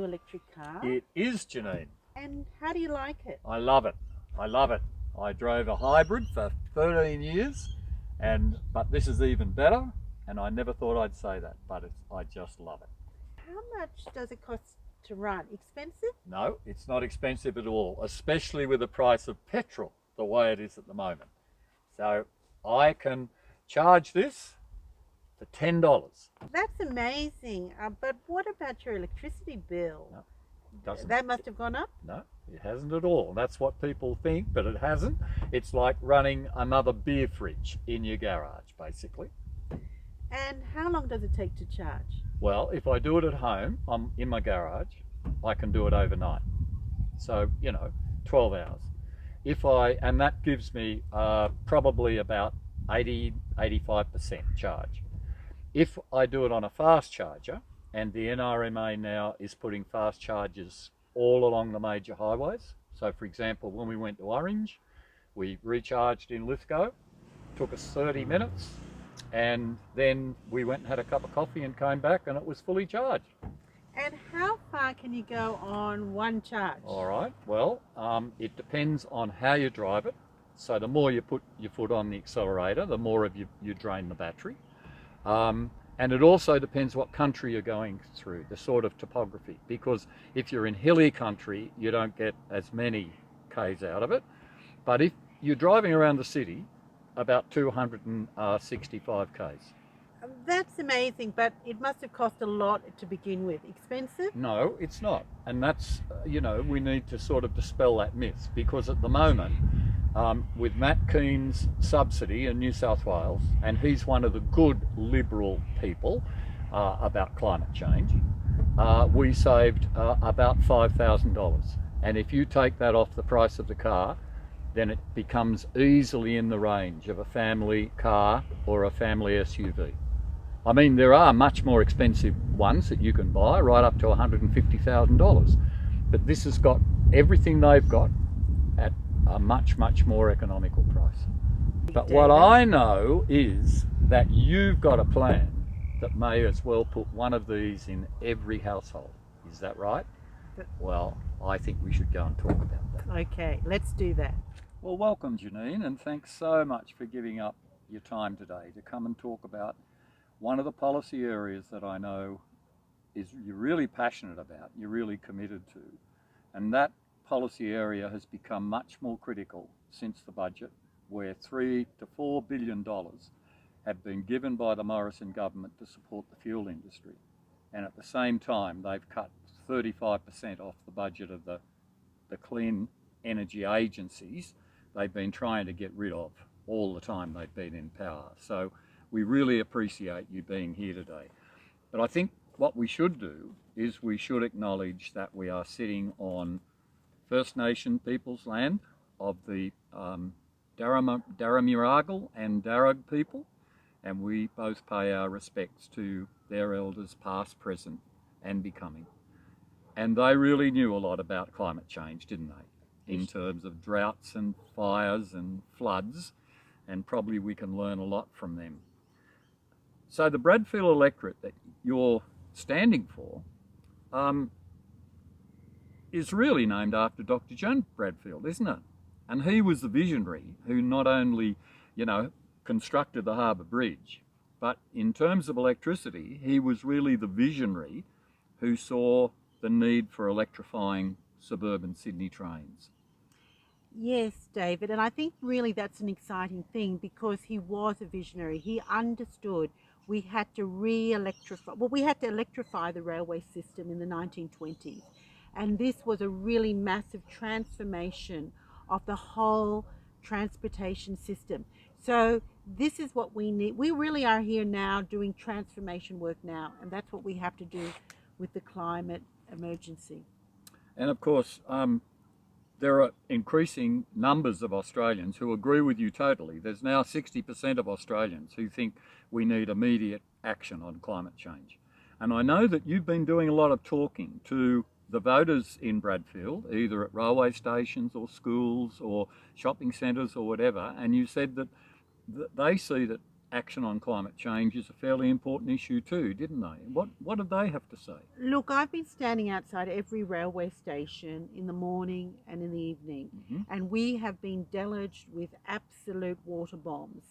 electric car. It is, Janine. And how do you like it? I love it. I love it. I drove a hybrid for 13 years, but this is even better. And I never thought I'd say that, but I just love it. How much does it cost to run? Expensive? No, it's not expensive at all, especially with the price of petrol the way it is at the moment. So I can charge this for $10. That's amazing. But what about your electricity bill? No, it doesn't. That must have gone up? No, it hasn't at all. That's what people think, but it hasn't. It's like running another beer fridge in your garage, basically. And how long does it take to charge? Well, if I do it at home, I'm in my garage, I can do it overnight. So, 12 hours. And that gives me probably about 85% charge. If I do it on a fast charger, and the NRMA now is putting fast chargers all along the major highways. So for example, when we went to Orange, we recharged in Lithgow, took us 30 minutes, and then we went and had a cup of coffee and came back and it was fully charged. And how far can you go on one charge? All right, well, it depends on how you drive it. So the more you put your foot on the accelerator, the more of you drain the battery. And it also depends what country you're going through, the sort of topography, because if you're in hilly country, you don't get as many Ks out of it. But if you're driving around the city, about 265 Ks. That's amazing, but it must have cost a lot to begin with. Expensive? No, it's not. And that's, we need to sort of dispel that myth, because at the moment, with Matt Keane's subsidy in New South Wales, and he's one of the good Liberal people about climate change, we saved about $5,000. And if you take that off the price of the car, then it becomes easily in the range of a family car or a family SUV. I mean, there are much more expensive ones that you can buy, right up to $150,000. But this has got everything they've got at a much, much more economical price. But what I know is that you've got a plan that may as well put one of these in every household. Is that right? Well, I think we should go and talk about that. Okay, let's do that. Well, welcome, Janine, and thanks so much for giving up your time today to come and talk about one of the policy areas that I know you're really passionate about, you're really committed to, and that policy area has become much more critical since the budget, where $3 to $4 billion have been given by the Morrison government to support the fuel industry, and at the same time they've cut 35% off the budget of the clean energy agencies they've been trying to get rid of all the time they've been in power. So we really appreciate you being here today. But I think what we should do is we should acknowledge that we are sitting on First Nation people's land of the Daramiragal and Darug people, and we both pay our respects to their elders past, present and becoming. And they really knew a lot about climate change, didn't they? In terms of droughts and fires and floods, and probably we can learn a lot from them. So the Bradfield electorate that you're standing for is really named after Dr. John Bradfield, isn't it? And he was the visionary who not only, constructed the Harbour Bridge, but in terms of electricity, he was really the visionary who saw the need for electrifying suburban Sydney trains. Yes, David, and I think really that's an exciting thing because he was a visionary. He understood we had to electrify the railway system in the 1920s. And this was a really massive transformation of the whole transportation system. So this is what we need. We really are here now doing transformation work now, and that's what we have to do with the climate emergency. And of course, there are increasing numbers of Australians who agree with you totally. There's now 60% of Australians who think we need immediate action on climate change. And I know that you've been doing a lot of talking to the voters in Bradfield, either at railway stations or schools or shopping centres or whatever, and you said that they see that action on climate change is a fairly important issue too, didn't they? What did they have to say? Look, I've been standing outside every railway station in the morning and in the evening, and we have been deluged with absolute water bombs.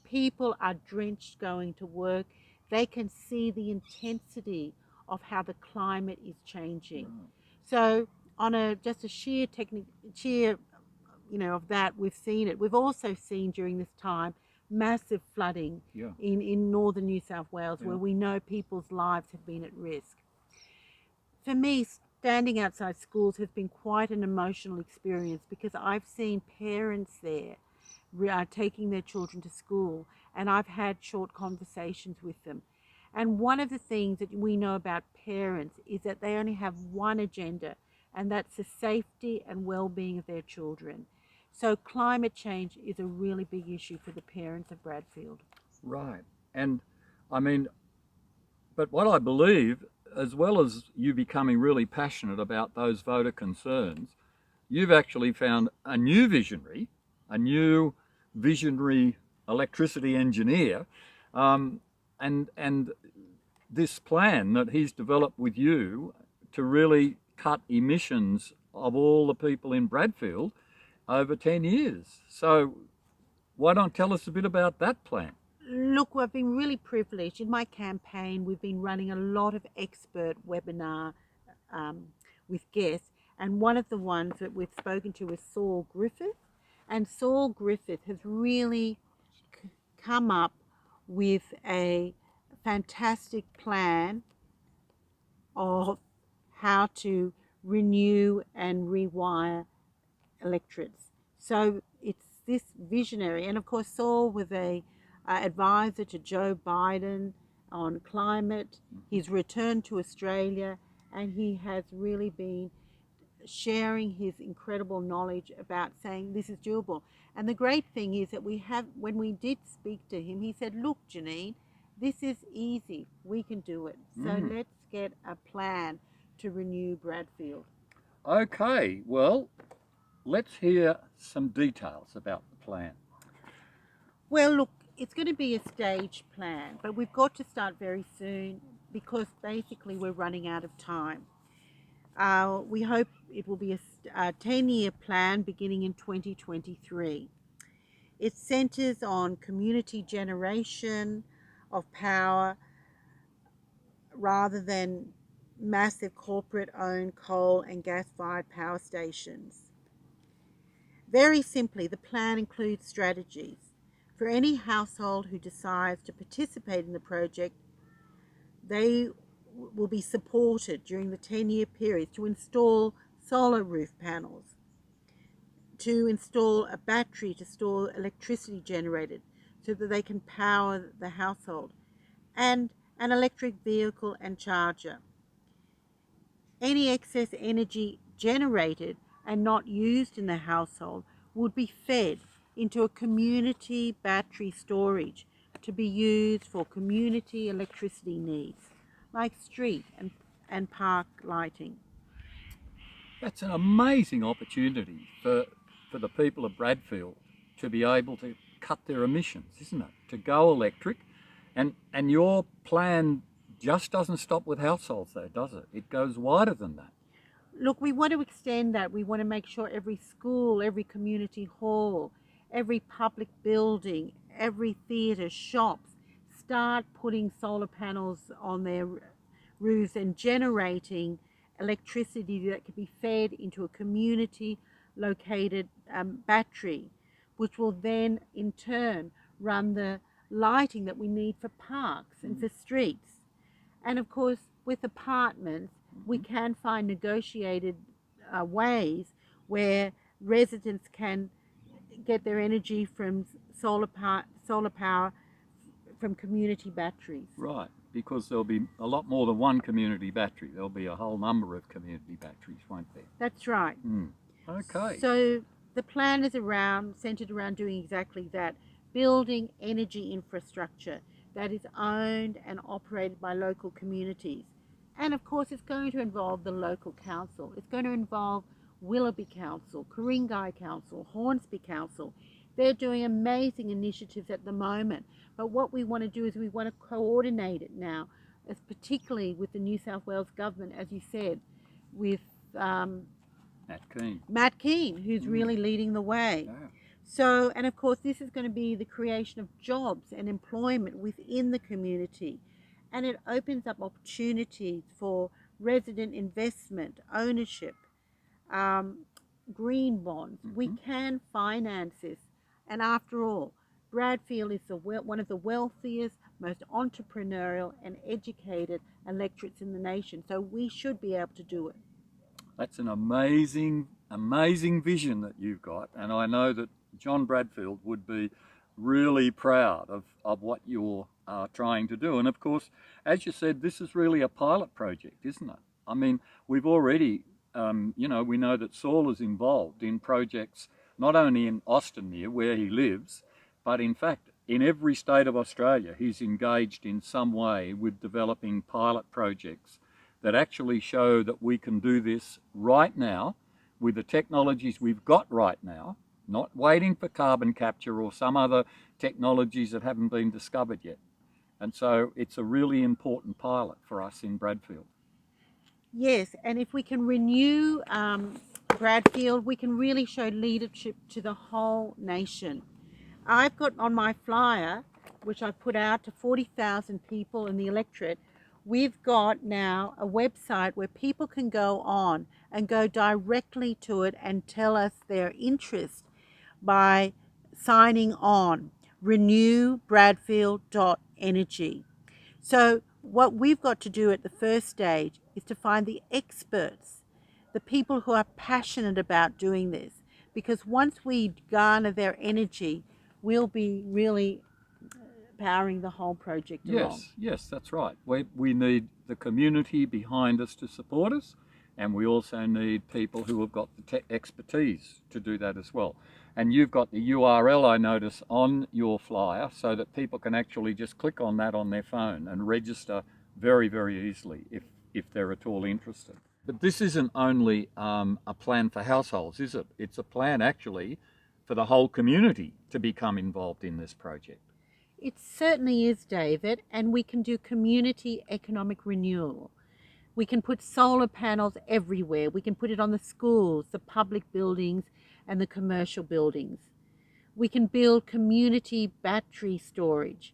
People are drenched going to work. They can see the intensity of how the climate is changing. So, on a just a sheer of that, we've seen it. We've also seen during this time massive flooding in northern New South Wales, where we know people's lives have been at risk. For me, standing outside schools has been quite an emotional experience, because I've seen parents there taking their children to school, and I've had short conversations with them. And one of the things that we know about parents is that they only have one agenda, and that's the safety and well-being of their children. So climate change is a really big issue for the parents of Bradfield. Right. And I mean, but what I believe, as well as you becoming really passionate about those voter concerns, you've actually found a new visionary electricity engineer, and this plan that he's developed with you to really cut emissions of all the people in Bradfield over 10 years. So why don't tell us a bit about that plan? Look, I've been really privileged. In my campaign, we've been running a lot of expert webinar with guests, and one of the ones that we've spoken to is Saul Griffith. And Saul Griffith has really come up with a fantastic plan of how to renew and rewire electorates. So it's this visionary, and of course Saul was a advisor to Joe Biden on climate. He's returned to Australia, and he has really been sharing his incredible knowledge about saying this is doable. And the great thing is that when we did speak to him, he said, look, Janine, this is easy, we can do it. So let's get a plan to renew Bradfield. Okay, well, let's hear some details about the plan. Well, look, it's going to be a staged plan, but we've got to start very soon, because basically we're running out of time. We hope it will be a 10-year plan beginning in 2023. It centres on community generation of power rather than massive corporate-owned coal and gas-fired power stations. Very simply, the plan includes strategies for any household who decides to participate in the project. They will be supported during the 10-year period to install solar roof panels, to install a battery to store electricity generated so that they can power the household, and an electric vehicle and charger. Any excess energy generated and not used in the household would be fed into a community battery storage to be used for community electricity needs, like street and park lighting. That's an amazing opportunity for the people of Bradfield to be able to cut their emissions, isn't it? To go electric. And your plan just doesn't stop with households though, does it? It goes wider than that. Look, we want to extend that. We want to make sure every school, every community hall, every public building, every theatre, shops start putting solar panels on their roofs and generating electricity that can be fed into a community located battery, which will then in turn run the lighting that we need for parks and for streets. And of course, with apartments, we can find negotiated ways where residents can get their energy from solar power from community batteries. Right, because there'll be a lot more than one community battery. There'll be a whole number of community batteries, won't there? That's right. Okay. So the plan is centered around doing exactly that, building energy infrastructure that is owned and operated by local communities. And of course, it's going to involve the local council. It's going to involve Willoughby Council, Ku-ring-gai Council, Hornsby Council. They're doing amazing initiatives at the moment. But what we want to do is we want to coordinate it now, as particularly with the New South Wales government, as you said, with Matt Keane, who's really leading the way. Yeah. So, and of course, this is going to be the creation of jobs and employment within the community. And it opens up opportunities for resident investment, ownership, green bonds. We can finance this. And after all, Bradfield is one of the wealthiest, most entrepreneurial and educated electorates in the nation. So we should be able to do it. That's an amazing vision that you've got. And I know that John Bradfield would be really proud of what you're trying to do. And of course, as you said, this is really a pilot project, isn't it? I mean, we've already, we know that Saul is involved in projects not only in Austinmere, where he lives, but in fact, in every state of Australia, he's engaged in some way with developing pilot projects that actually show that we can do this right now with the technologies we've got right now, not waiting for carbon capture or some other technologies that haven't been discovered yet. And so it's a really important pilot for us in Bradfield. Yes, and if we can renew Bradfield, we can really show leadership to the whole nation. I've got on my flyer, which I put out to 40,000 people in the electorate, we've got now a website where people can go on and go directly to it and tell us their interest by signing on, renewbradfield.energy. So what we've got to do at the first stage is to find the experts, the people who are passionate about doing this, because once we garner their energy, we'll be really powering the whole project along. Yes, that's right. We need the community behind us to support us, and we also need people who have got the expertise to do that as well. And you've got the URL, I notice, on your flyer so that people can actually just click on that on their phone and register very, very easily if they're at all interested. But this isn't only a plan for households, is it? It's a plan actually for the whole community to become involved in this project. It certainly is, David, and we can do community economic renewal. We can put solar panels everywhere. We can put it on the schools, the public buildings, and the commercial buildings. We can build community battery storage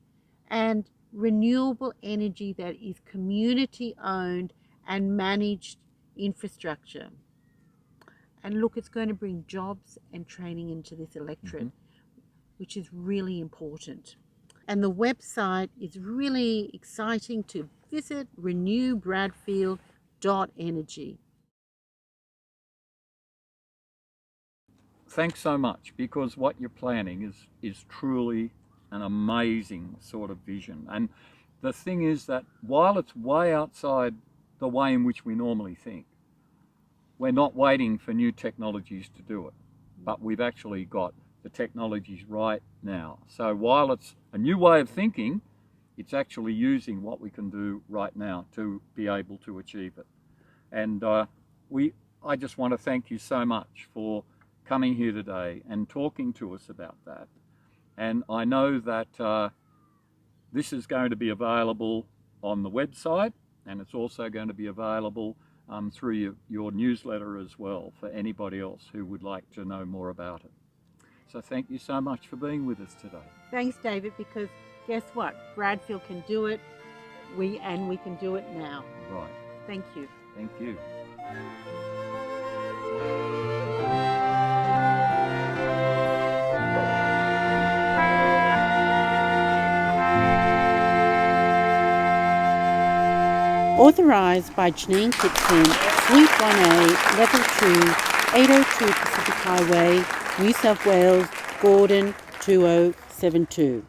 and renewable energy that is community owned and managed infrastructure. And look, it's going to bring jobs and training into this electorate, which is really important. And the website is really exciting to visit, renewbradfield.energy. Thanks so much, because what you're planning is truly an amazing sort of vision. And the thing is that while it's way outside the way in which we normally think, we're not waiting for new technologies to do it, but we've actually got the technologies right now. So while it's a new way of thinking, it's actually using what we can do right now to be able to achieve it. And I just want to thank you so much for coming here today and talking to us about that. And I know that this is going to be available on the website, and it's also going to be available through your newsletter as well for anybody else who would like to know more about it. So thank you so much for being with us today. Thanks, David, because guess what? Bradfield can do it, we can do it now. Right. Thank you. Thank you. Authorised by Janine Kitson, Suite 1A, Level 2, 802 Pacific Highway, New South Wales, Gordon 2072.